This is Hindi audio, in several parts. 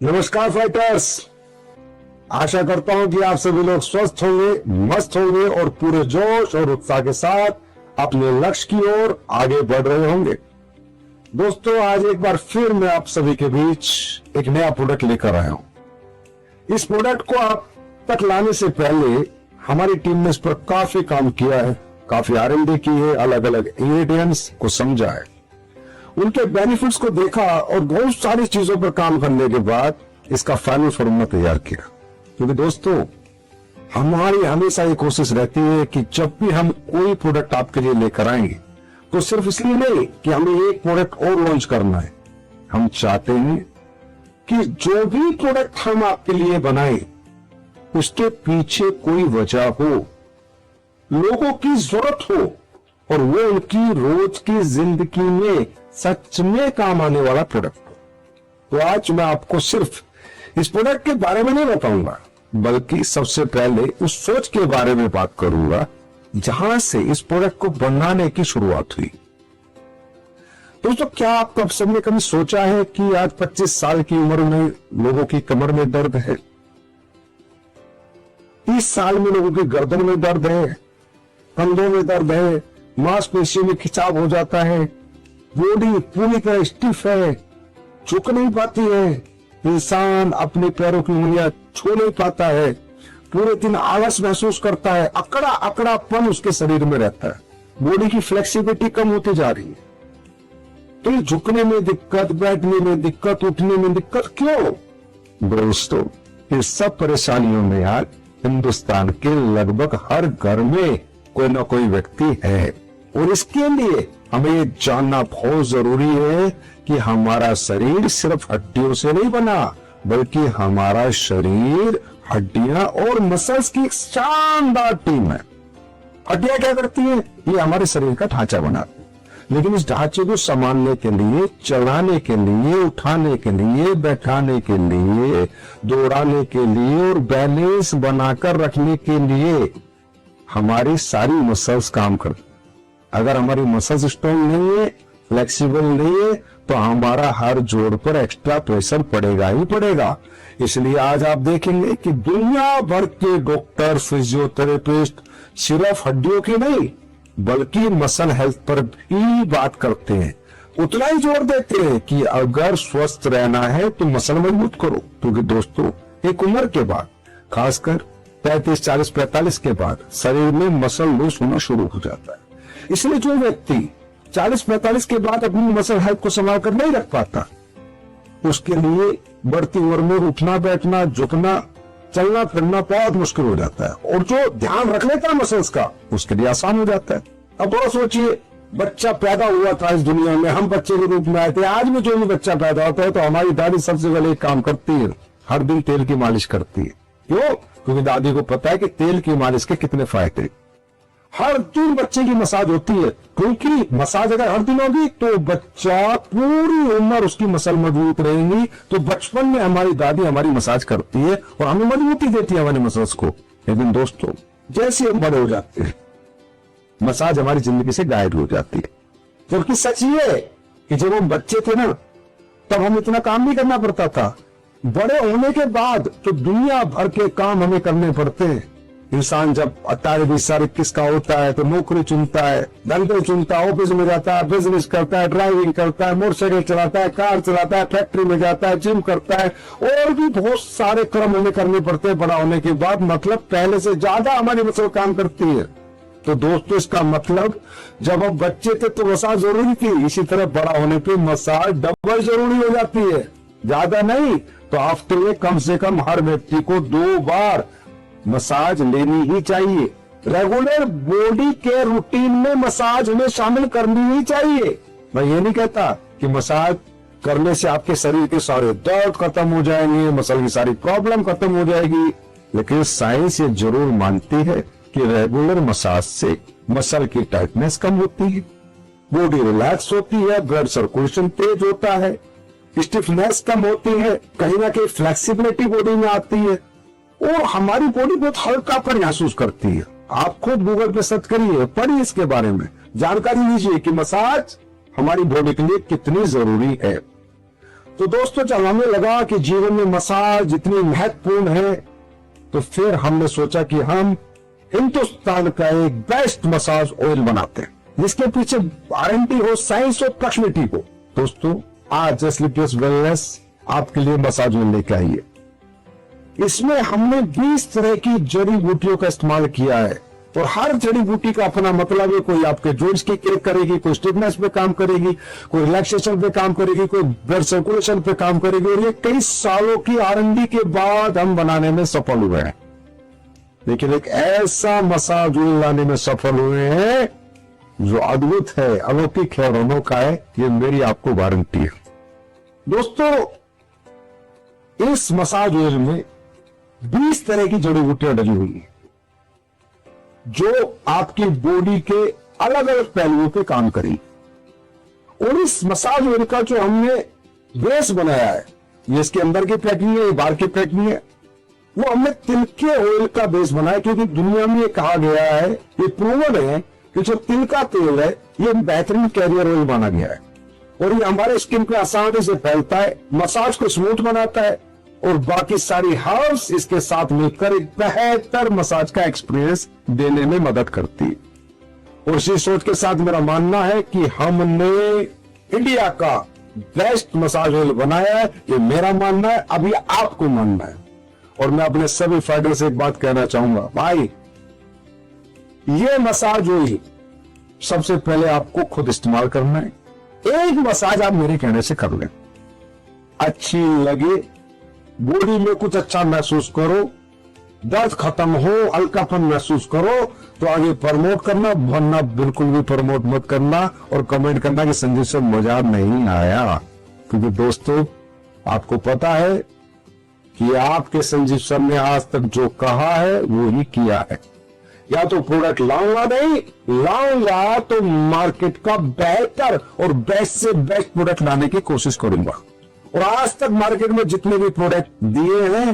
नमस्कार फाइटर्स। आशा करता हूं कि आप सभी लोग स्वस्थ होंगे, मस्त होंगे और पूरे जोश और उत्साह के साथ अपने लक्ष्य की ओर आगे बढ़ रहे होंगे। दोस्तों, आज एक बार फिर मैं आप सभी के बीच एक नया प्रोडक्ट लेकर आया हूं। इस प्रोडक्ट को आप तक लाने से पहले हमारी टीम ने इस पर काफी काम किया है, काफी R&D की है, अलग अलग इंग्रेडिएंट्स को समझा है, उनके बेनिफिट्स को देखा और बहुत सारी चीजों पर काम करने के बाद इसका फाइनल फॉर्मूला तैयार किया। क्योंकि दोस्तों, हमारी हमेशा ये कोशिश रहती है कि जब भी हम कोई प्रोडक्ट आपके लिए लेकर आएंगे तो सिर्फ इसलिए नहीं कि हमें एक प्रोडक्ट और लॉन्च करना है। हम चाहते हैं कि जो भी प्रोडक्ट हम आपके लिए बनाएं उसके पीछे कोई वजह हो, लोगों की जरूरत हो और वो उनकी रोज की जिंदगी में सच में काम आने वाला प्रोडक्ट हो। तो आज मैं आपको सिर्फ इस प्रोडक्ट के बारे में नहीं बताऊंगा, बल्कि सबसे पहले उस सोच के बारे में बात करूंगा जहां से इस प्रोडक्ट को बनाने की शुरुआत हुई। दोस्तों, क्या आप कब सबने कभी सोचा है कि आज 25 साल की उम्र में लोगों की कमर में दर्द है, 30 साल में लोगों की गर्दन में दर्द है, कंधों में दर्द है, मांसपेशियों में खिंचाव हो जाता है, बॉडी पूरी तरह स्टिफ है, झुक नहीं पाती है, इंसान अपने पैरों की उंगलियां छू नहीं पाता है, पूरे दिन आलस महसूस करता है, अकड़ा अकड़ापन उसके शरीर में रहता है, बॉडी की फ्लेक्सिबिलिटी कम होती जा रही है। तो ये झुकने में दिक्कत, बैठने में दिक्कत, उठने में दिक्कत क्यों? दोस्तों, ये सब परेशानियों में आज हिंदुस्तान के लगभग हर घर में कोई ना कोई व्यक्ति है और इसके लिए हमें ये जानना बहुत जरूरी है कि हमारा शरीर सिर्फ हड्डियों से नहीं बना, बल्कि हमारा शरीर हड्डियां और मसल्स की एक शानदार टीम है। हड्डियां क्या करती हैं? ये हमारे शरीर का ढांचा बनाती है, लेकिन इस ढांचे को संभालने के लिए, चलाने के लिए, उठाने के लिए, बैठाने के लिए, दौड़ाने के लिए और बैलेंस बनाकर रखने के लिए हमारी सारी मसल्स काम करती। अगर हमारी मसल्स स्ट्रॉन्ग नहीं है, फ्लेक्सिबल नहीं है, तो हमारा हर जोड़ पर एक्स्ट्रा प्रेशर पड़ेगा ही पड़ेगा। इसलिए आज आप देखेंगे कि दुनिया भर के डॉक्टर, फिजियोथेरेपिस्ट सिर्फ हड्डियों की नहीं बल्कि मसल हेल्थ पर भी बात करते हैं। उतना ही जोर देते हैं कि अगर स्वस्थ रहना है तो मसल मजबूत करो। क्योंकि दोस्तों, एक उम्र के बाद, खासकर 35, 40, 45 के बाद शरीर में मसल लूज होना शुरू हो जाता है। इसलिए जो व्यक्ति 40-45 के बाद अपनी मसल हेल्थ को संभाल कर नहीं रख पाता, उसके लिए बढ़ती उम्र में उठना, बैठना, झुकना, चलना फिरना बहुत मुश्किल हो जाता है और जो ध्यान रख लेता है मसल्स का, उसके लिए आसान हो जाता है। अब थोड़ा सोचिए, बच्चा पैदा हुआ था इस दुनिया में, हम बच्चे के रूप में आए थे। आज भी जो भी बच्चा पैदा होता है तो हमारी दादी सबसे पहले एक काम करती है, हर दिन तेल की मालिश करती है। क्यों? क्योंकि दादी को पता है कि तेल की मालिश के कितने फायदे। हर दिन बच्चे की मसाज होती है, क्योंकि मसाज अगर हर दिन होगी तो बच्चा पूरी उम्र उसकी मसल मजबूत रहेंगी। तो बचपन में हमारी दादी हमारी मसाज करती है और हमें मजबूती देती है हमारी मसल्स को। लेकिन दोस्तों, जैसे हम बड़े हो जाते हैं, मसाज हमारी जिंदगी से गायब हो जाती है। जबकि सच ये है कि जब हम बच्चे थे ना, तब हम इतना काम नहीं करना पड़ता था। बड़े होने के बाद तो दुनिया भर के काम हमें करने पड़ते हैं। इंसान जब 18, 20, 21 का होता है तो नौकरी चुनता है, धंधे चुनता है, ऑफिस में जाता है, बिजनेस करता है, ड्राइविंग करता है, मोटरसाइकिल चलाता है, कार चलाता है, फैक्ट्री में जाता है, जिम करता है और भी बहुत सारे कर्म हमें करने पड़ते हैं बड़ा होने के बाद। मतलब पहले से ज्यादा हमारी मसल काम करती है। तो दोस्तों, इसका मतलब जब हम बच्चे थे तो मसाज जरूरी थी, इसी तरह बड़ा होने पे मसाज डबल जरूरी हो जाती है। ज्यादा नहीं तो हफ्ते में कम से कम हर व्यक्ति को 2 बार मसाज लेनी ही चाहिए। रेगुलर बॉडी के रूटीन में मसाज हमें शामिल करनी ही चाहिए। मैं ये नहीं कहता कि मसाज करने से आपके शरीर के सारे दर्द खत्म हो जाएंगे, मसल की सारी प्रॉब्लम खत्म हो जाएगी, लेकिन साइंस ये जरूर मानती है कि रेगुलर मसाज से मसल की टाइटनेस कम होती है, बॉडी रिलैक्स होती है, ब्लड सर्कुलेशन तेज होता है, स्टिफनेस कम होती है, कहीं ना कहीं फ्लेक्सिबिलिटी बॉडी में आती है और हमारी बॉडी बहुत हल्कापन महसूस करती है। आप खुद गूगल पे सर्च करिए, पढ़िए इसके बारे में, जानकारी लीजिए कि मसाज हमारी बॉडी के लिए कितनी जरूरी है। तो दोस्तों जब हमें लगा कि जीवन में मसाज इतनी महत्वपूर्ण है, तो फिर हमने सोचा कि हम हिंदुस्तान का एक बेस्ट मसाज ऑयल बनाते हैं, जिसके पीछे वारंटी हो, साइंस हो, प्रैक्टिकलिटी हो। दोस्तों आज स्लीपियस वेलनेस आपके लिए मसाज ऑयल लेकर आई है। इसमें हमने 20 तरह की जड़ी बूटियों का इस्तेमाल किया है, और हर जड़ी बूटी का अपना मतलब है। कोई आपके जॉइंट्स की केयर करेगी, कोई स्टिफनेस पे काम करेगी, कोई रिलैक्सेशन पे काम करेगी, कोई ब्लड सर्कुलेशन पे काम करेगी। और ये कई सालों की R&D के बाद हम बनाने में सफल हुए हैं, लेकिन एक ऐसा मसाज ऑयल लाने में सफल हुए हैं जो अद्भुत है, अलौकिक है और अनोखा है। ये मेरी आपको वारंटी है। दोस्तों इस मसाज ऑयल में 20 तरह की जड़ी बूटियां डली हुई हैं, जो आपकी बॉडी के अलग अलग पहलुओं पे काम करेगी। और इस मसाज ऑयल का जो हमने बेस बनाया है, ये इसके अंदर की पैकिंग है, ये बाहर की पैकिंग है, वो हमने तिल के ऑयल का बेस बनाया। क्योंकि दुनिया में ये कहा गया है, ये प्रूवन है कि जो तिल का तेल है ये बेहतरीन कैरियर ऑयल माना गया है, और ये हमारे स्किन पे आसानी से फैलता है, मसाज को स्मूथ बनाता है, और बाकी सारी हर्ब्स इसके साथ मिलकर एक बेहतर मसाज का एक्सपीरियंस देने में मदद करती है। और इसी सोच के साथ मेरा मानना है कि हमने इंडिया का बेस्ट मसाज ऑयल बनाया है। ये मेरा मानना है, अभी आपको मानना है। और मैं अपने सभी फाइटर से एक बात कहना चाहूंगा, भाई ये मसाज ऑयल सबसे पहले आपको खुद इस्तेमाल करना है। एक मसाज आप मेरे कहने से कर लें, अच्छी लगे, बॉडी में कुछ अच्छा महसूस करो, दर्द खत्म हो, हल्कापन महसूस करो, तो आगे प्रमोट करना, वरना बिल्कुल भी प्रमोट मत करना और कमेंट करना कि संजीव सर मजा नहीं आया। क्योंकि दोस्तों आपको पता है कि आपके संजीव सर ने आज तक जो कहा है वो ही किया है। या तो प्रोडक्ट लाऊंगा, नहीं लाऊंगा तो मार्केट का बेहतर और बेस्ट से बेस्ट प्रोडक्ट लाने की कोशिश करूंगा। और आज तक मार्केट में जितने भी प्रोडक्ट दिए हैं,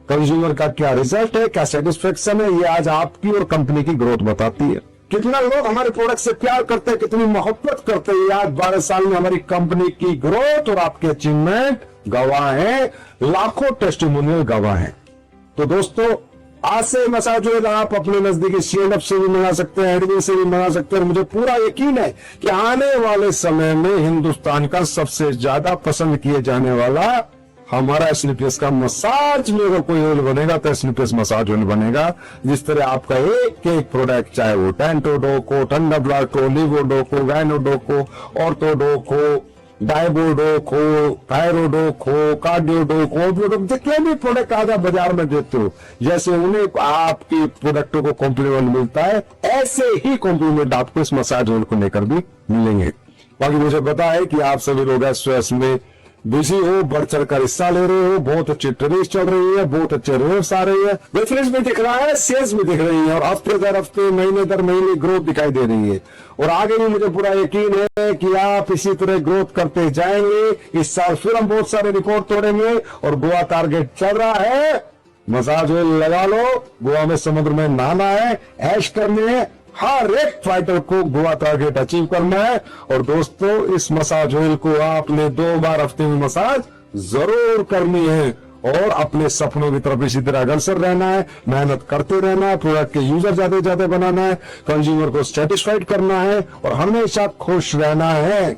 कंज्यूमर का क्या रिजल्ट है, क्या सेटिस्फेक्शन है, ये आज आपकी और कंपनी की ग्रोथ बताती है। कितना लोग हमारे प्रोडक्ट से प्यार करते हैं, कितनी मोहब्बत करते हैं। आज 12 साल में हमारी कंपनी की ग्रोथ और आपके अचीवमेंट गवाह है, लाखों टेस्टिमोनियल गवाह है। तो दोस्तों आज से मसाज ऑयल आप अपने नजदीकी C&F से भी मंगा सकते हैं, एडविन से भी मंगा सकते हैं। मुझे पूरा यकीन है कि आने वाले समय में हिंदुस्तान का सबसे ज्यादा पसंद किए जाने वाला हमारा स्लीपियस का मसाज में अगर कोई ऑयल बनेगा तो स्लीपियस मसाज ऑयल बनेगा। जिस तरह आपका एक एक प्रोडक्ट, चाहे वो टेंटोडोको, ठंडा ब्लाटो, लिवोडोको, गायनोडोको, ऑर्थोडोको, डायबोडोको, थायरोडोको, कार्डियोडोको, जितने भी प्रोडक्ट आज आप बाजार में देते हो, जैसे उन्हें आपके प्रोडक्टों को कॉम्प्लीमेंट मिलता है, ऐसे ही कॉम्प्लीमेंट आपको इस मसाज ऑयल को लेकर भी मिलेंगे। बाकी मुझे पता है कि आप सभी लोग स्ट्रेस में बिजी हो, बढ़ चढ़ कर हिस्सा ले रहे हो, बहुत अच्छी ट्रेनिंग चल रही है, बहुत अच्छे रिजल्ट्स आ रही है, रेफरेंस भी दिख रहा है, सेल्स भी दिख रही है, और हफ्ते दर हफ्ते, महीने दर महीने ग्रोथ दिखाई दे रही है। और आगे भी मुझे पूरा यकीन है कि आप इसी तरह ग्रोथ करते जाएंगे। इस साल फिर हम बहुत सारे रिकॉर्ड तोड़ेंगे, और गोवा टारगेट चल रहा है। मसाज ऑयल लगा लो, गोवा में समुद्र में नहाना है, ऐश करने है, हर एक फाइटर को गोवा टारगेट अचीव करना है। और दोस्तों इस मसाज ऑयल को आपने 2 बार हफ्ते में मसाज जरूर करनी है, और अपने सपनों की तरफ इसी तरह अग्रसर रहना है, मेहनत करते रहना है, प्रोडक्ट के यूजर ज्यादा ज्यादा बनाना है, कंज्यूमर को सेटिस्फाइड करना है, और हमेशा खुश रहना है।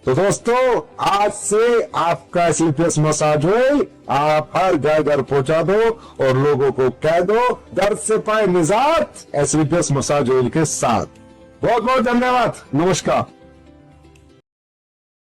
तो दोस्तों आज से आपका स्लीपियस मसाज ऑयल आप हर घर पहुंचा दो, और लोगों को कह दो दर्द से पाए निजात स्लीपियस मसाज ऑयल के साथ। बहुत बहुत धन्यवाद, नमस्कार।